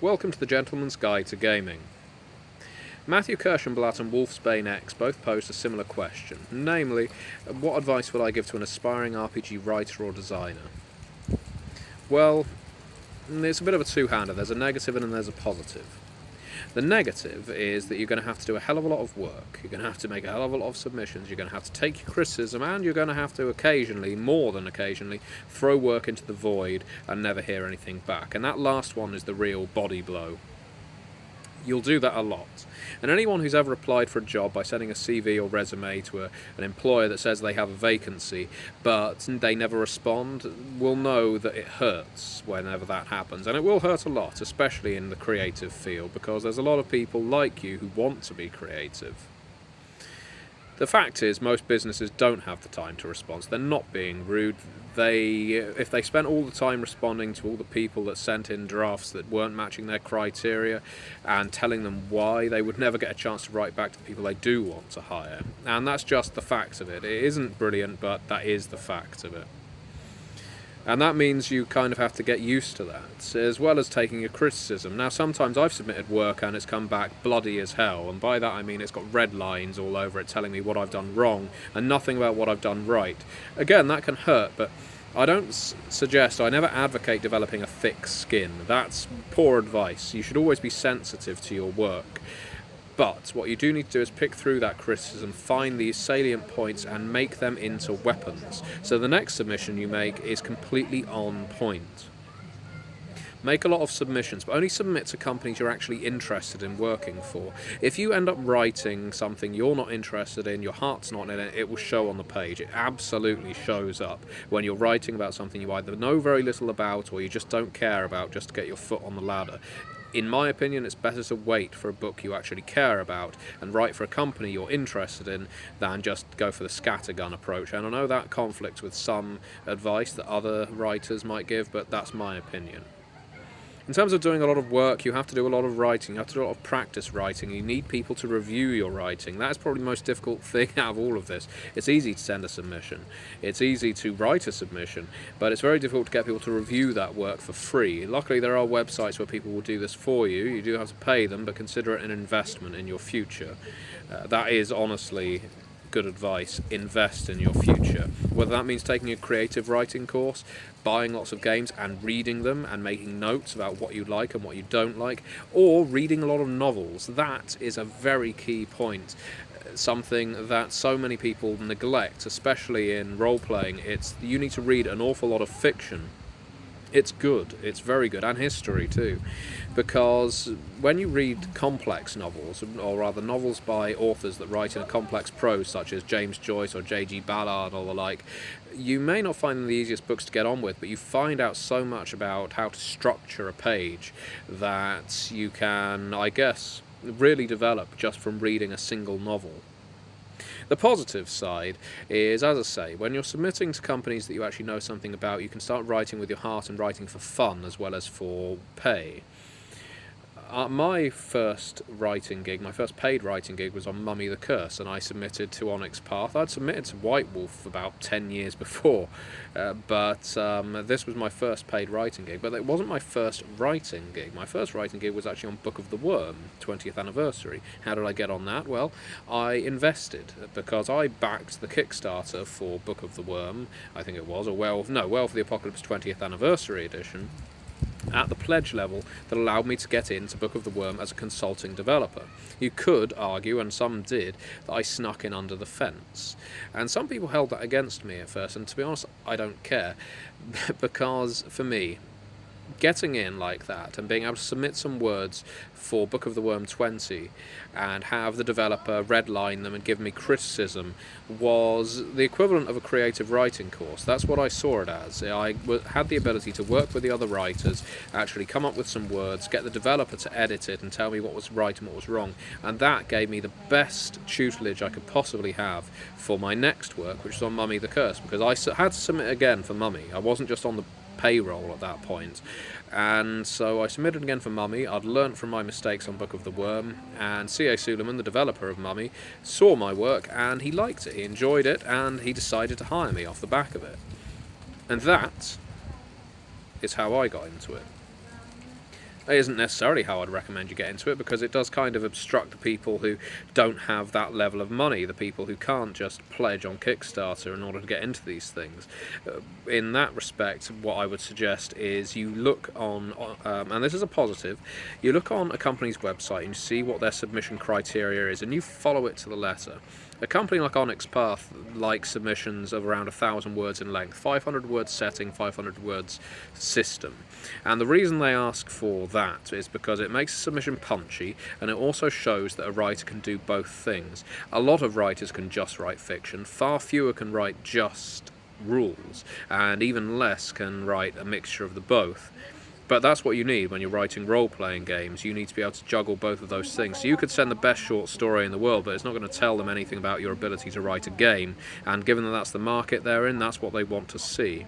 Welcome to the Gentleman's Guide to Gaming. Matthew Kirschenblatt and Wolfsbane X both posed a similar question, namely, what advice would I give to an aspiring RPG writer or designer? Well, it's a bit of a two-hander. There's a negative and there's a positive. The negative is that you're going to have to do a hell of a lot of work, you're going to have to make a hell of a lot of submissions, you're going to have to take your criticism, and you're going to have to occasionally, more than occasionally, throw work into the void and never hear anything back. And that last one is the real body blow. You'll do that a lot. And anyone who's ever applied for a job by sending a CV or resume to an employer that says they have a vacancy, but they never respond, will know that it hurts whenever that happens. And it will hurt a lot, especially in the creative field, because there's a lot of people like you who want to be creative. The fact is, most businesses don't have the time to respond. So they're not being rude. If they spent all the time responding to all the people that sent in drafts that weren't matching their criteria and telling them why, they would never get a chance to write back to the people they do want to hire. And that's just the fact of it. It isn't brilliant, but that is the fact of it. And that means you kind of have to get used to that, as well as taking a criticism. Now, sometimes I've submitted work and it's come back bloody as hell, and by that I mean it's got red lines all over it telling me what I've done wrong and nothing about what I've done right. Again, that can hurt, but I I never advocate developing a thick skin. That's poor advice. You should always be sensitive to your work. But what you do need to do is pick through that criticism, find these salient points and make them into weapons. So the next submission you make is completely on point. Make a lot of submissions, but only submit to companies you're actually interested in working for. If you end up writing something you're not interested in, your heart's not in it, it will show on the page. It absolutely shows up when you're writing about something you either know very little about or you just don't care about, just to get your foot on the ladder. In my opinion, it's better to wait for a book you actually care about and write for a company you're interested in than just go for the scattergun approach. And I know that conflicts with some advice that other writers might give, but that's my opinion. In terms of doing a lot of work, you have to do a lot of writing, you have to do a lot of practice writing, you need people to review your writing. That is probably the most difficult thing out of all of this. It's easy to send a submission, it's easy to write a submission, but it's very difficult to get people to review that work for free. Luckily there are websites where people will do this for you. You do have to pay them, but consider it an investment in your future. That is honestly good advice. Invest in your future. Whether that means taking a creative writing course, buying lots of games and reading them and making notes about what you like and what you don't like, or reading a lot of novels. That is a very key point. Something that so many people neglect, especially in role-playing. You need to read an awful lot of fiction. It's good, it's very good, and history too, because when you read complex novels, or rather novels by authors that write in a complex prose such as James Joyce or J.G. Ballard or the like, you may not find them the easiest books to get on with, but you find out so much about how to structure a page that you can, I guess, really develop just from reading a single novel. The positive side is, as I say, when you're submitting to companies that you actually know something about, you can start writing with your heart and writing for fun as well as for pay. My first paid writing gig was on Mummy the Curse, and I submitted to Onyx Path. I'd submitted to White Wolf about 10 years before, but this was my first paid writing gig, but it wasn't my first writing gig. My first writing gig was actually on Book of the Worm, 20th anniversary. How did I get on that? Well, I invested, because I backed the Kickstarter for Book of the Worm, I think it was, or Werewolf the Apocalypse 20th anniversary edition, at the pledge level that allowed me to get into Book of the Worm as a consulting developer. You could argue, and some did, that I snuck in under the fence. And some people held that against me at first, and to be honest, I don't care. Because, for me, getting in like that and being able to submit some words for Book of the Worm 20 and have the developer redline them and give me criticism was the equivalent of a creative writing course. That's what I saw it as. I had the ability to work with the other writers, actually come up with some words, get the developer to edit it and tell me what was right and what was wrong, and that gave me the best tutelage I could possibly have for my next work, which was on Mummy the Curse, because I had to submit again for Mummy. I wasn't just on the payroll at that point, and so I submitted again for Mummy. I'd learnt from my mistakes on Book of the Worm, and C.A. Suleiman, the developer of Mummy, saw my work and he liked it, he enjoyed it, and he decided to hire me off the back of it. And that is how I got into it. It isn't necessarily how I'd recommend you get into it, because it does kind of obstruct the people who don't have that level of money, the people who can't just pledge on Kickstarter in order to get into these things. In that respect, what I would suggest is you look on, and this is a positive, you look on a company's website and you see what their submission criteria is, and you follow it to the letter. A company like Onyx Path likes submissions of around 1,000 words in length, 500 words setting, 500 words system. And the reason they ask for that is because it makes a submission punchy, and it also shows that a writer can do both things. A lot of writers can just write fiction, far fewer can write just rules, and even less can write a mixture of the both. But that's what you need when you're writing role-playing games. You need to be able to juggle both of those things. So you could send the best short story in the world, but it's not going to tell them anything about your ability to write a game. And given that that's the market they're in, that's what they want to see.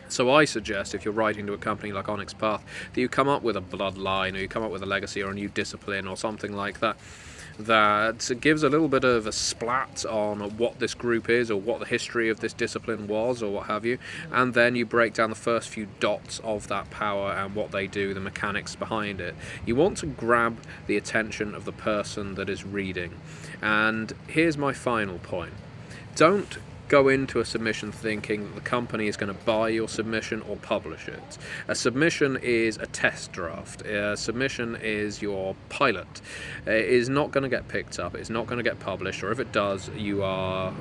So I suggest, if you're writing to a company like Onyx Path, that you come up with a bloodline, or you come up with a legacy, or a new discipline, or something like that, that gives a little bit of a splat on what this group is, or what the history of this discipline was, or what have you, and then you break down the first few dots of that power and what they do, the mechanics behind it. You want to grab the attention of the person that is reading. And here's my final point. Don't go into a submission thinking that the company is going to buy your submission or publish it. A submission is a test draft. A submission is your pilot. It is not going to get picked up. It's not going to get published, or if it does, you are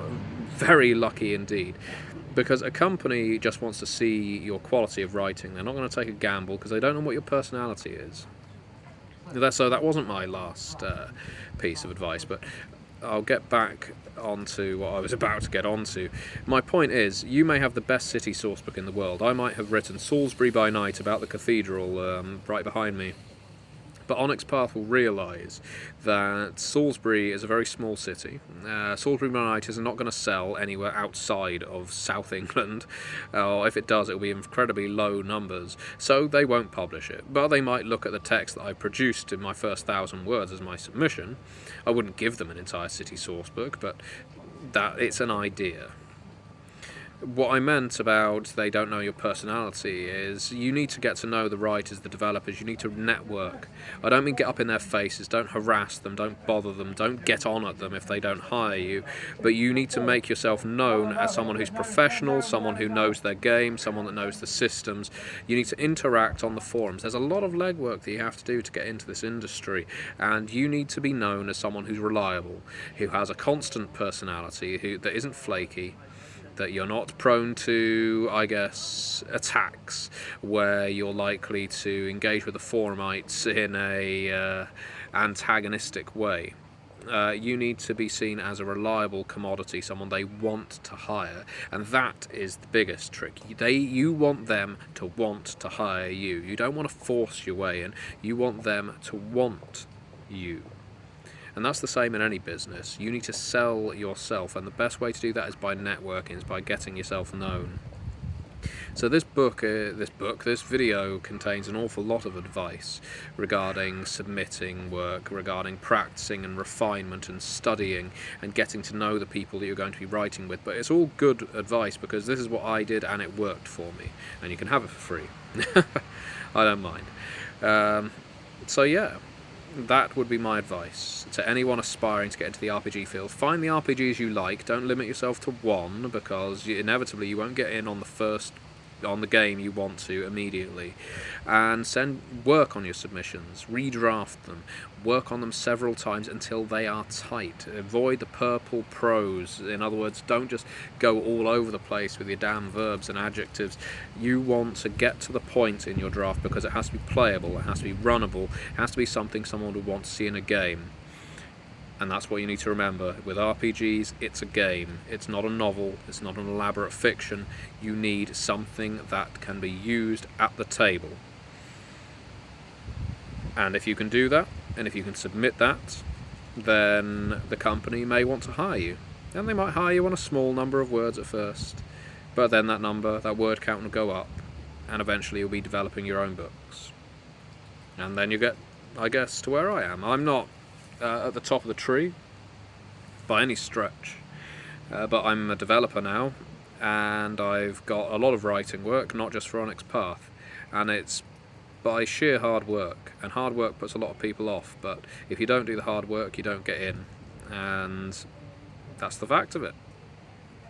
very lucky indeed. Because a company just wants to see your quality of writing. They're not going to take a gamble because they don't know what your personality is. So that wasn't my last piece of advice, but I'll get back onto what I was about to get onto. My point is, you may have the best city sourcebook in the world. I might have written Salisbury by Night about the cathedral right behind me. But Onyx Path will realise that Salisbury is a very small city. Salisbury by Night is not going to sell anywhere outside of South England, or if it does, it will be incredibly low numbers, so they won't publish it. But they might look at the text that I produced in my first 1,000 words as my submission. I wouldn't give them an entire city sourcebook, but that it's an idea. What I meant about they don't know your personality is you need to get to know the writers, the developers, you need to network. I don't mean get up in their faces, don't harass them, don't bother them, don't get on at them if they don't hire you, but you need to make yourself known as someone who's professional, someone who knows their game, someone that knows the systems. You need to interact on the forums. There's a lot of legwork that you have to do to get into this industry, and you need to be known as someone who's reliable, who has a constant personality, that isn't flaky, that you're not prone to, I guess, attacks where you're likely to engage with the forumites in a antagonistic way. You need to be seen as a reliable commodity, someone they want to hire, and that is the biggest trick. You want them to want to hire you. You don't want to force your way in. You want them to want you. And that's the same in any business. You need to sell yourself, and the best way to do that is by networking, is by getting yourself known. So this video contains an awful lot of advice regarding submitting work, regarding practicing and refinement and studying and getting to know the people that you're going to be writing with. But it's all good advice because this is what I did and it worked for me. And you can have it for free. I don't mind. So yeah. That would be my advice to anyone aspiring to get into the RPG field. Find the RPGs you like, don't limit yourself to one, because inevitably you won't get in on the game you want to immediately. And work on your submissions, redraft them, work on them several times until they are tight. Avoid the purple prose. In other words, don't just go all over the place with your damn verbs and adjectives. You want to get to the point in your draft because it has to be playable, it has to be runnable, it has to be something someone would want to see in a game. And that's what you need to remember. With RPGs, it's a game. It's not a novel. It's not an elaborate fiction. You need something that can be used at the table. And if you can do that, and if you can submit that, then the company may want to hire you. And they might hire you on a small number of words at first. But then that word count will go up. And eventually you'll be developing your own books. And then you get, I guess, to where I am. I'm not at the top of the tree by any stretch, but I'm a developer now, and I've got a lot of writing work, not just for Onyx Path, and it's by sheer hard work, and hard work puts a lot of people off, but if you don't do the hard work, you don't get in, and that's the fact of it.